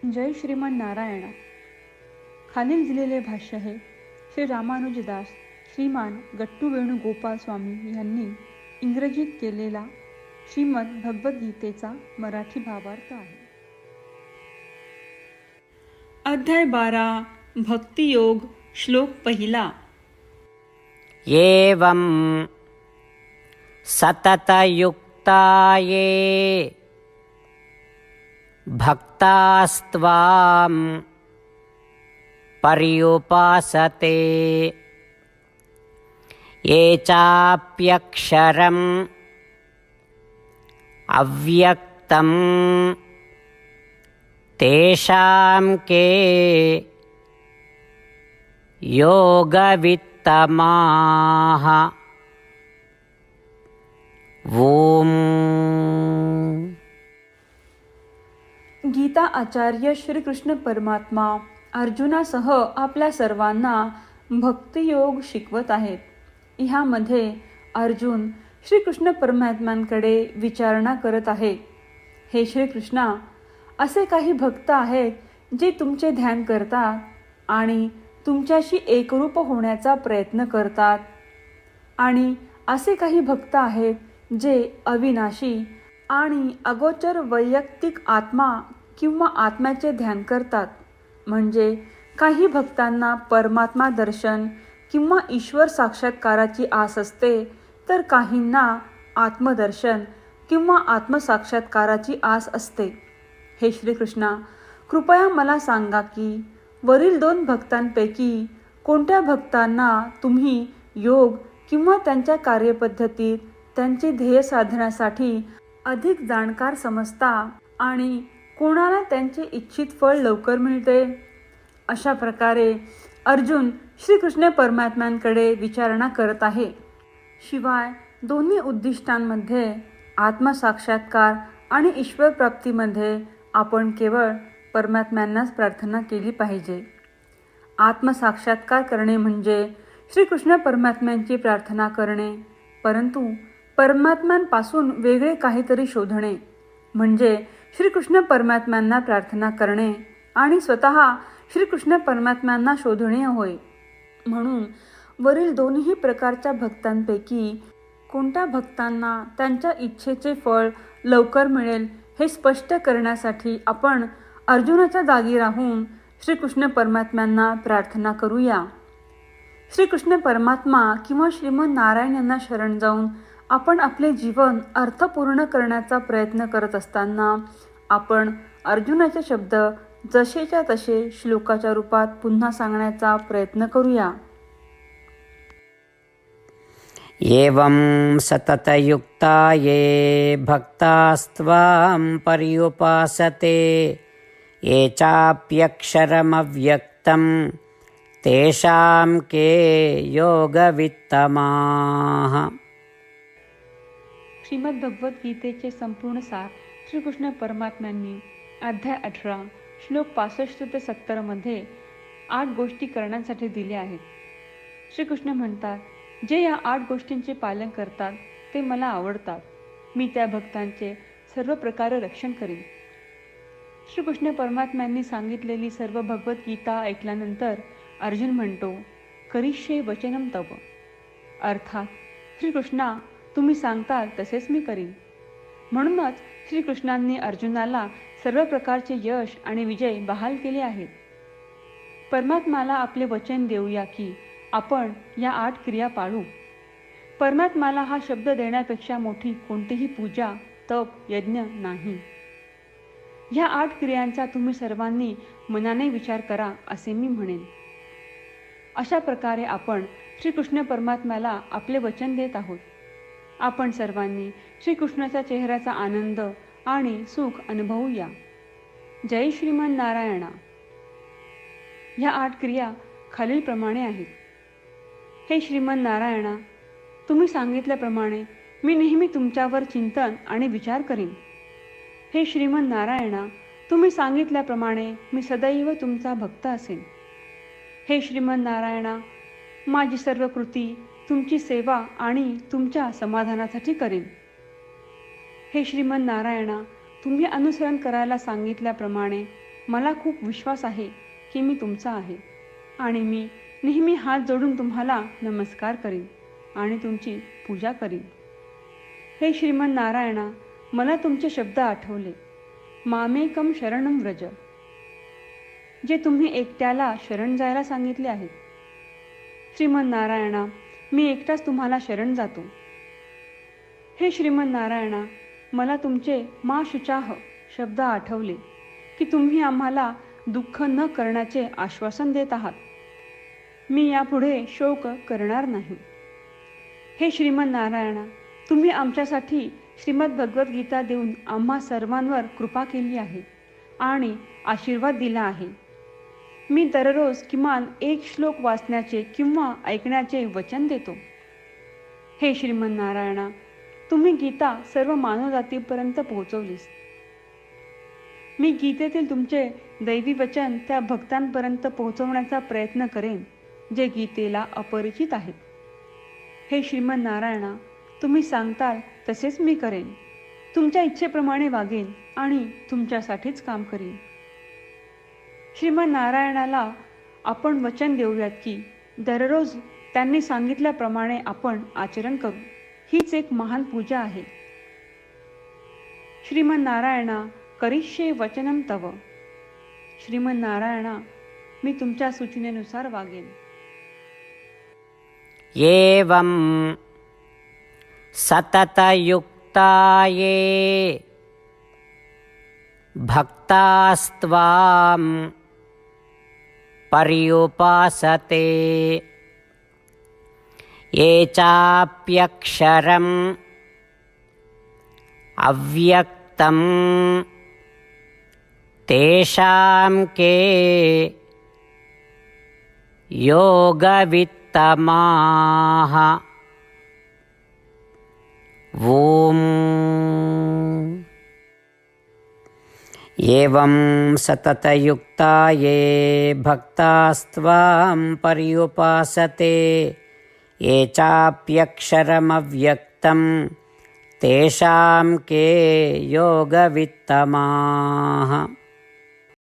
जय श्रीमन नारायण. खालील दिलेले भाष्य हे श्री रामानुजदास श्रीमान गट्टू वेणुगोपाल स्वामी यांनी इंग्रजीत केलेला श्रीमद भगवद्गीतेचा मराठी भावार्थ आहे. अध्याय 12 भक्तियोग. श्लोक पहिला. एवं सततयुक्ता ये भक्तास्त्वां पर्युपासते ये चाप्यक्षरम् अव्यक्तं तेषां के योगवित्तमाः. ओम. गीता आचार्य श्रीकृष्ण परमात्मा अर्जुनासह आपल्या सर्वांना भक्तियोग शिकवत आहेत. ह्यामध्ये अर्जुन श्रीकृष्ण परमात्म्यांकडे विचारणा करत आहे. हे श्रीकृष्णा, असे काही भक्त आहेत जे तुमचे ध्यान करतात आणि तुमच्याशी एकरूप होण्याचा प्रयत्न करतात, आणि असे काही भक्त आहेत जे अविनाशी आणि अगोचर वैयक्तिक आत्मा किंवा आत्म्याचे ध्यान करतात. म्हणजे काही भक्तांना परमात्मा दर्शन किंवा ईश्वर साक्षात्काराची आस असते, तर काहींना आत्मदर्शन किंवा आत्मसाक्षात्काराची आस असते. हे श्रीकृष्णा, कृपया मला सांगा की वरील 2 भक्तांपैकी कोणत्या भक्तांना तुम्ही योग किंवा त्यांच्या कार्यपद्धतीत त्यांचे ध्येय साधण्यासाठी अधिक जाणकार समजता आणि कोणाला त्यांचे इच्छित फळ लवकर मिळते. अशा प्रकारे अर्जुन श्रीकृष्ण परमात्म्यांकडे विचारणा करत आहे. शिवाय दोन्ही उद्दिष्टांमध्ये आत्मसाक्षात्कार आणि ईश्वर प्राप्तीमध्ये आपण केवळ परमात्म्यांनाच प्रार्थना केली पाहिजे. आत्मसाक्षात्कार करणे म्हणजे श्रीकृष्ण परमात्म्यांची प्रार्थना करणे, परंतु परमात्म्यांपासून वेगळे काहीतरी शोधणे म्हणजे श्रीकृष्ण परमात्म्यांना प्रार्थना करणे आणि स्वतः श्रीकृष्ण परमात्म्यांना शोधणे होय. म्हणून वरील दोन्ही प्रकारच्या भक्तांपैकी कोणत्या भक्तांना त्यांच्या इच्छेचे फळ लवकर मिळेल हे स्पष्ट करण्यासाठी आपण अर्जुनाच्या जागी राहून श्रीकृष्ण परमात्म्यांना प्रार्थना करूया. श्रीकृष्ण परमात्मा किंवा श्रीमन नारायण यांना शरण जाऊन आपण आपले जीवन अर्थपूर्ण करण्याचा प्रयत्न करत असताना आपण अर्जुनाचे शब्द जसेच्या तसे श्लोकाच्या रूपात पुन्हा सांगण्याचा प्रयत्न करूया. एवं सततयुक्ता ये भक्तास्त्वां पर्युपासते ये चाप्यक्षरमव्यक्तं तेषां के योगवित्तमाः. श्रीमद भगवद्गीतेचे संपूर्ण सार श्रीकृष्ण परमात्म्यांनी अध्याय 18 श्लोक 65 ते 70 मध्ये 8 गोष्टी करण्यासाठी दिल्या आहेत. श्रीकृष्ण म्हणतात, जे या 8 गोष्टींचे पालन करतात ते मला आवडतात. मी त्या भक्तांचे सर्व प्रकारे रक्षण करीन. श्रीकृष्ण परमात्म्यांनी सांगितलेली सर्व भगवद्गीता ऐकल्यानंतर अर्जुन म्हणतो, करिष्ये वचनम तव. अर्थात श्रीकृष्णा, तुम्ही सांगताल तसेच मी करीन. म्हणूनच श्रीकृष्णांनी अर्जुनाला सर्व प्रकारचे यश आणि विजय बहाल केले आहेत. परमात्म्याला आपले वचन देऊया की आपण या 8 क्रिया पाळू. परमात्म्याला हा शब्द देण्यापेक्षा मोठी कोणतीही पूजा, तप, यज्ञ नाही. ह्या 8 क्रियांचा तुम्ही सर्वांनी मनाने विचार करा असे मी म्हणेन. अशा प्रकारे आपण श्रीकृष्ण परमात्म्याला आपले वचन देत आहोत. आपण सर्वांनी श्रीकृष्णाच्या चेहऱ्याचा आनंद आणि सुख अनुभवूया. जय श्रीमन नारायणा. ह्या 8 क्रिया खालीलप्रमाणे आहेत. हे श्रीमन नारायणा, तुम्ही सांगितल्याप्रमाणे मी नेहमी तुमच्यावर चिंतन आणि विचार करीन. हे श्रीमन नारायणा, तुम्ही सांगितल्याप्रमाणे मी सदैव तुमचा भक्त असेन. हे श्रीमन नारायणा, माझी सर्व कृती तुमची सेवा आणि तुमच्या समाधानासाठी करेन. हे श्रीमन नारायणा, तुम्ही अनुसरण करायला सांगितल्याप्रमाणे मला खूप विश्वास आहे की मी तुमचा आहे आणि मी नेहमी हात जोडून तुम्हाला नमस्कार करीन आणि तुमची पूजा करीन. हे श्रीमन नारायणा, मला तुमचे शब्द आठवले. मामेकम शरणम व्रज, जे तुम्ही एकट्याला शरण जायला सांगितले आहेत. श्रीमन नारायणा, मी एकटाच तुम्हाला शरण जातो. हे श्रीमन नारायणा, मला तुमचे मा शुचाह शब्द आठवले की तुम्ही आम्हाला दुःख न करण्याचे आश्वासन देत आहात. मी यापुढे शोक करणार नाही. हे श्रीमन नारायणा, तुम्ही आमच्यासाठी श्रीमद भगवद्गीता देऊन आम्हा सर्वांवर कृपा केली आहे आणि आशीर्वाद दिला आहे. मी दररोज किमान एक श्लोक वाचण्याचे किंवा ऐकण्याचे वचन देतो. हे श्रीमन नारायणा, तुम्ही गीता सर्व मानवजातीपर्यंत पोहोचवलीस. मी गीतेतील तुमचे दैवी वचन त्या भक्तांपर्यंत पोहोचवण्याचा प्रयत्न करेन जे गीतेला अपरिचित आहेत. हे श्रीमन नारायणा, तुम्ही सांगताल तसेच मी करेन. तुमच्या इच्छेप्रमाणे वागेन आणि तुमच्यासाठीच काम करीन. श्रीमन नारायणाला आपण वचन देऊयात की दररोज त्यांनी सांगितल्याप्रमाणे आपण आचरण करू. हीच एक महान पूजा आहे. श्रीमन नारायणा, करिष्ये वचनम तव. श्रीमन नारायणा, मी तुमच्या सूचनेनुसार वागेन. एवं सततयुक्ता ये भक्तास्त्वां पर्युपासते ये चाप्यक्षरम् अव्यक्तं तेषां के योगवित्तमाः. ॐ एवं सततयुक्ता ये भक्तास्त्वां पर्युपासते ये चाप्यक्षरमव्यक्तं तेषां के योगवित्तमाः.